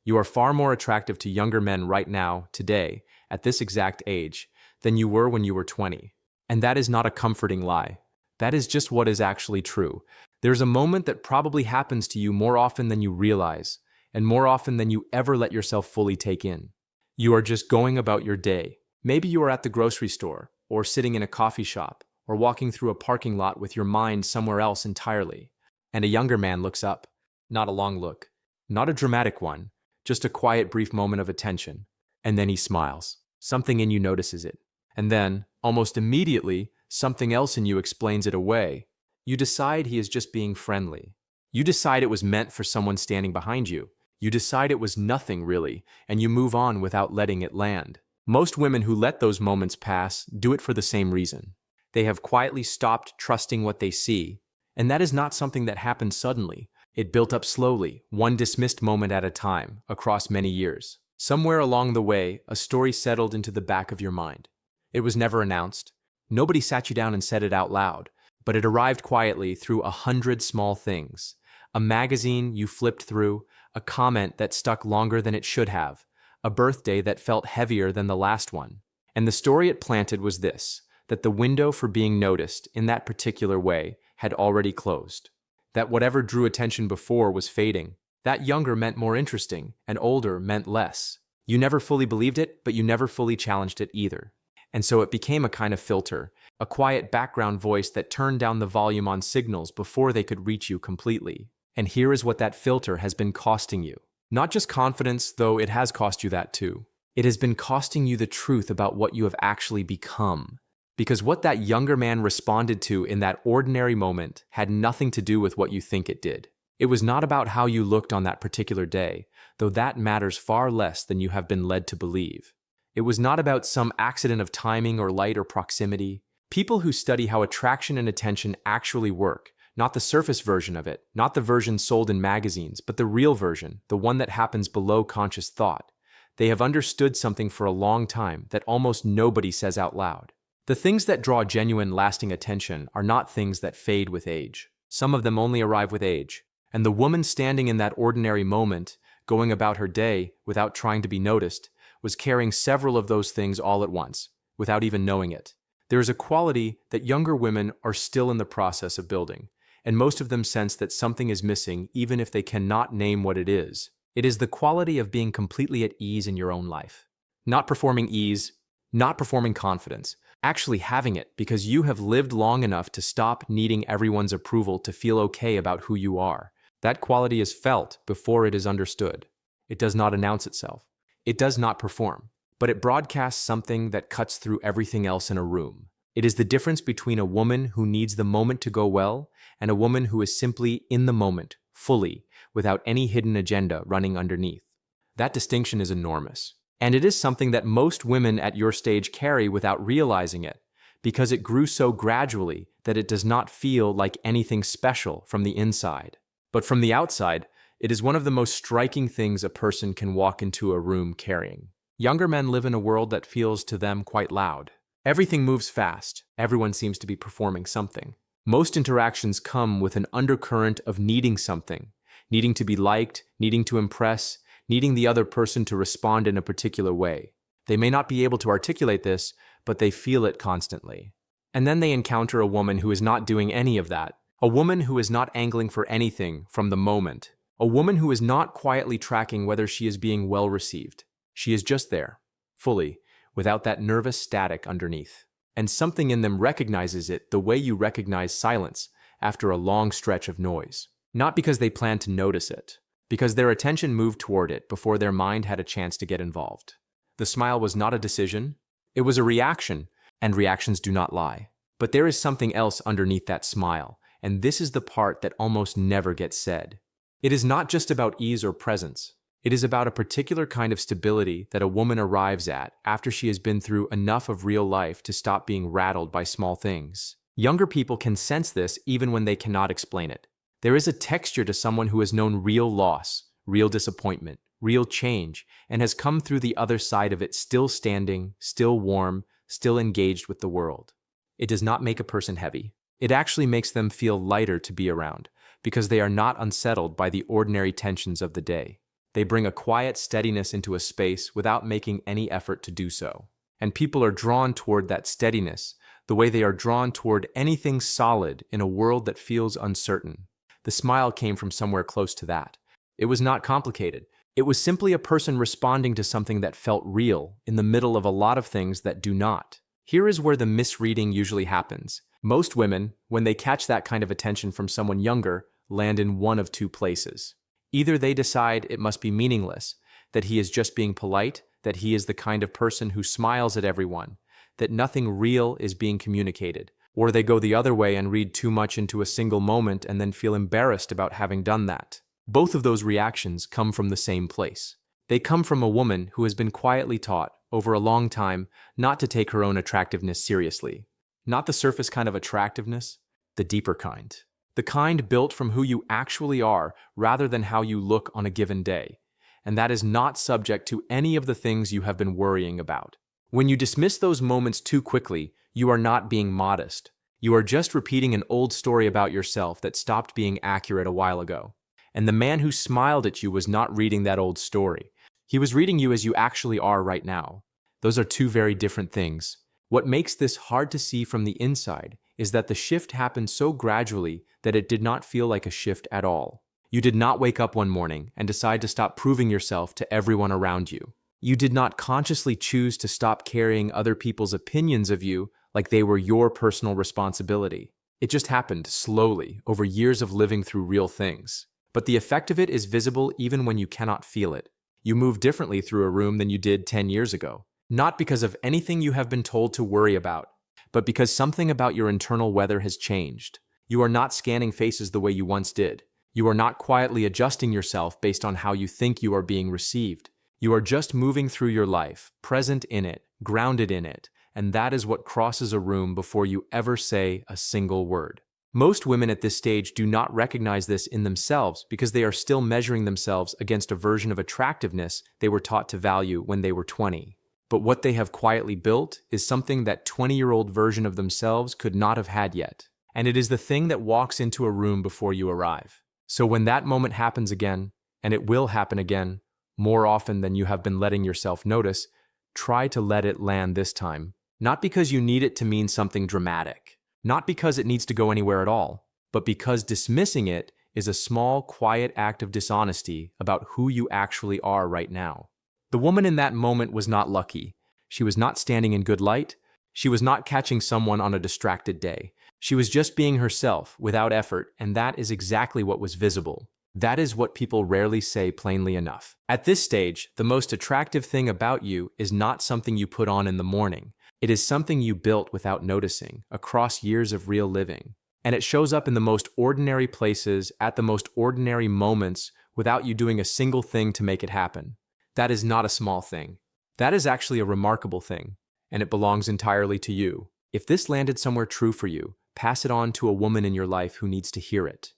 You are far more attractive to younger men right now, today, at this exact age, than you were when you were 20. And that is not a comforting lie. That is just what is actually true. There's a moment that probably happens to you more often than you realize, and more often than you ever let yourself fully take in. You are just going about your day. Maybe you are at the grocery store, or sitting in a coffee shop, or walking through a parking lot with your mind somewhere else entirely. And a younger man looks up. Not a long look. Not a dramatic one. Just a quiet, brief moment of attention. And then he smiles. Something in you notices it. And then, almost immediately, something else in you explains it away. You decide he is just being friendly. You decide it was meant for someone standing behind you. You decide it was nothing, really, and you move on without letting it land. Most women who let those moments pass do it for the same reason. They have quietly stopped trusting what they see, and that is not something that happened suddenly. It built up slowly, one dismissed moment at a time, across many years. Somewhere along the way, a story settled into the back of your mind. It was never announced. Nobody sat you down and said it out loud, but it arrived quietly through 100 small things. A magazine you flipped through, a comment that stuck longer than it should have, a birthday that felt heavier than the last one. And the story it planted was this, that the window for being noticed in that particular way had already closed. That whatever drew attention before was fading. That younger meant more interesting, and older meant less. You never fully believed it, but you never fully challenged it either. And so it became a kind of filter, a quiet background voice that turned down the volume on signals before they could reach you completely. And here is what that filter has been costing you. Not just confidence, though it has cost you that too. It has been costing you the truth about what you have actually become. Because what that younger man responded to in that ordinary moment had nothing to do with what you think it did. It was not about how you looked on that particular day, though that matters far less than you have been led to believe. It was not about some accident of timing or light or proximity. People who study how attraction and attention actually work, not the surface version of it, not the version sold in magazines, but the real version, the one that happens below conscious thought. They have understood something for a long time that almost nobody says out loud. The things that draw genuine, lasting attention are not things that fade with age. Some of them only arrive with age. And the woman standing in that ordinary moment, going about her day without trying to be noticed, was carrying several of those things all at once, without even knowing it. There is a quality that younger women are still in the process of building, and most of them sense that something is missing even if they cannot name what it is. It is the quality of being completely at ease in your own life. Not performing ease, not performing confidence, actually having it because you have lived long enough to stop needing everyone's approval to feel okay about who you are. That quality is felt before it is understood. It does not announce itself. It does not perform, but it broadcasts something that cuts through everything else in a room. It is the difference between a woman who needs the moment to go well and a woman who is simply in the moment, fully, without any hidden agenda running underneath. That distinction is enormous. And it is something that most women at your stage carry without realizing it, because it grew so gradually that it does not feel like anything special from the inside. But from the outside, it is one of the most striking things a person can walk into a room carrying. Younger men live in a world that feels to them quite loud. Everything moves fast. Everyone seems to be performing something. Most interactions come with an undercurrent of needing something, needing to be liked, needing to impress, needing the other person to respond in a particular way. They may not be able to articulate this, but they feel it constantly. And then they encounter a woman who is not doing any of that, a woman who is not angling for anything from the moment, a woman who is not quietly tracking whether she is being well received. She is just there, fully, without that nervous static underneath. And something in them recognizes it the way you recognize silence after a long stretch of noise. Not because they plan to notice it, because their attention moved toward it before their mind had a chance to get involved. The smile was not a decision, it was a reaction, and reactions do not lie. But there is something else underneath that smile, and this is the part that almost never gets said. It is not just about ease or presence. It is about a particular kind of stability that a woman arrives at after she has been through enough of real life to stop being rattled by small things. Younger people can sense this even when they cannot explain it. There is a texture to someone who has known real loss, real disappointment, real change, and has come through the other side of it still standing, still warm, still engaged with the world. It does not make a person heavy. It actually makes them feel lighter to be around, because they are not unsettled by the ordinary tensions of the day. They bring a quiet steadiness into a space without making any effort to do so. And people are drawn toward that steadiness, the way they are drawn toward anything solid in a world that feels uncertain. The smile came from somewhere close to that. It was not complicated. It was simply a person responding to something that felt real in the middle of a lot of things that do not. Here is where the misreading usually happens. Most women, when they catch that kind of attention from someone younger, land in one of two places. Either they decide it must be meaningless, that he is just being polite, that he is the kind of person who smiles at everyone, that nothing real is being communicated, or they go the other way and read too much into a single moment and then feel embarrassed about having done that. Both of those reactions come from the same place. They come from a woman who has been quietly taught, over a long time, not to take her own attractiveness seriously. Not the surface kind of attractiveness, the deeper kind. The kind built from who you actually are rather than how you look on a given day. And that is not subject to any of the things you have been worrying about. When you dismiss those moments too quickly, you are not being modest. You are just repeating an old story about yourself that stopped being accurate a while ago. And the man who smiled at you was not reading that old story. He was reading you as you actually are right now. Those are two very different things. What makes this hard to see from the inside is that the shift happened so gradually that it did not feel like a shift at all. You did not wake up one morning and decide to stop proving yourself to everyone around you. You did not consciously choose to stop carrying other people's opinions of you like they were your personal responsibility. It just happened slowly over years of living through real things. But the effect of it is visible even when you cannot feel it. You move differently through a room than you did 10 years ago. Not because of anything you have been told to worry about, but because something about your internal weather has changed. You are not scanning faces the way you once did. You are not quietly adjusting yourself based on how you think you are being received. You are just moving through your life, present in it, grounded in it, and that is what crosses a room before you ever say a single word. Most women at this stage do not recognize this in themselves because they are still measuring themselves against a version of attractiveness they were taught to value when they were 20. But what they have quietly built is something that 20-year-old version of themselves could not have had yet. And it is the thing that walks into a room before you arrive. So when that moment happens again, and it will happen again, more often than you have been letting yourself notice, try to let it land this time. Not because you need it to mean something dramatic. Not because it needs to go anywhere at all, but because dismissing it is a small, quiet act of dishonesty about who you actually are right now. The woman in that moment was not lucky. She was not standing in good light. She was not catching someone on a distracted day. She was just being herself, without effort, and that is exactly what was visible. That is what people rarely say plainly enough. At this stage, the most attractive thing about you is not something you put on in the morning. It is something you built without noticing, across years of real living. And it shows up in the most ordinary places, at the most ordinary moments, without you doing a single thing to make it happen. That is not a small thing. That is actually a remarkable thing, and it belongs entirely to you. If this landed somewhere true for you, pass it on to a woman in your life who needs to hear it.